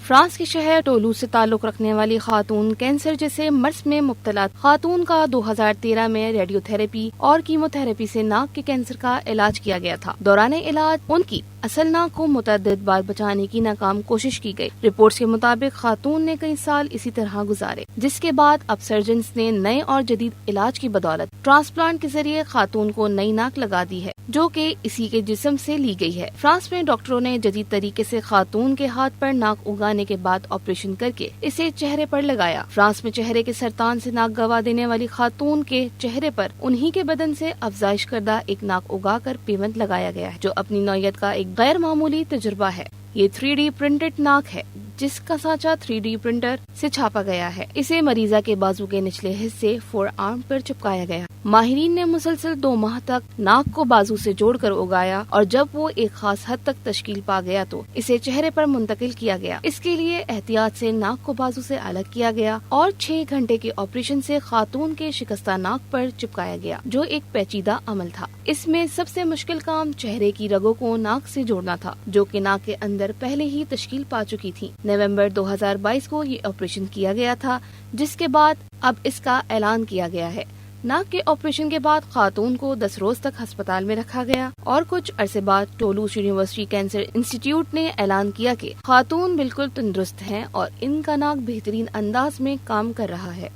France کے شہر ٹولو سے تعلق رکھنے والی خاتون کینسر جیسے مرض میں مبتلا خاتون کا 2013 میں ریڈیو تھراپی اور کیمو تھراپی سے ناک کے کینسر کا علاج کیا گیا تھا۔ دوران علاج ان کی اصل ناک کو متعدد بار بچانے کی ناکام کوشش کی گئی۔ رپورٹس کے مطابق خاتون نے کئی سال اسی طرح گزارے، جس کے بعد اب سرجنز نے نئے اور جدید علاج کی بدولت ٹرانسپلانٹ کے ذریعے خاتون کو نئی ناک لگا دی ہے، جو کہ اسی کے جسم سے لی گئی ہے۔ فرانس میں ڈاکٹروں نے جدید طریقے سے خاتون کے ہاتھ پر ناک اگانے کے بعد آپریشن کر کے اسے چہرے پر لگایا۔ فرانس میں چہرے کے سرطان سے ناک گنوا دینے والی خاتون کے چہرے پر انہی کے بدن سے افزائش کردہ ایک ناک اگا کر پیوند لگایا گیا ہے، جو اپنی نوعیت کا ایک غیر معمولی تجربہ ہے۔ یہ 3D پرنٹڈ ناک ہے، جس کا سانچہ 3D پرنٹر سے چھاپا گیا ہے۔ اسے مریضہ کے بازو کے نچلے حصے فور آرم پر چپکایا گیا۔ ماہرین نے مسلسل 2 ماہ تک ناک کو بازو سے جوڑ کر اگایا، اور جب وہ ایک خاص حد تک تشکیل پا گیا تو اسے چہرے پر منتقل کیا گیا۔ اس کے لیے احتیاط سے ناک کو بازو سے الگ کیا گیا اور 6 گھنٹے کے آپریشن سے خاتون کے شکستہ ناک پر چپکایا گیا، جو ایک پیچیدہ عمل تھا۔ اس میں سب سے مشکل کام چہرے کی رگوں کو ناک سے جوڑنا تھا، جو کہ ناک کے اندر پہلے ہی تشکیل پا چکی تھی۔ نومبر 2022 کو یہ آپریشن کیا گیا تھا، جس کے بعد اب اس کا اعلان کیا گیا ہے۔ ناک کے آپریشن کے بعد خاتون کو 10 روز تک ہسپتال میں رکھا گیا، اور کچھ عرصے بعد ٹولو یونیورسٹی کینسر انسٹیٹیوٹ نے اعلان کیا کہ خاتون بالکل تندرست ہیں اور ان کا ناک بہترین انداز میں کام کر رہا ہے۔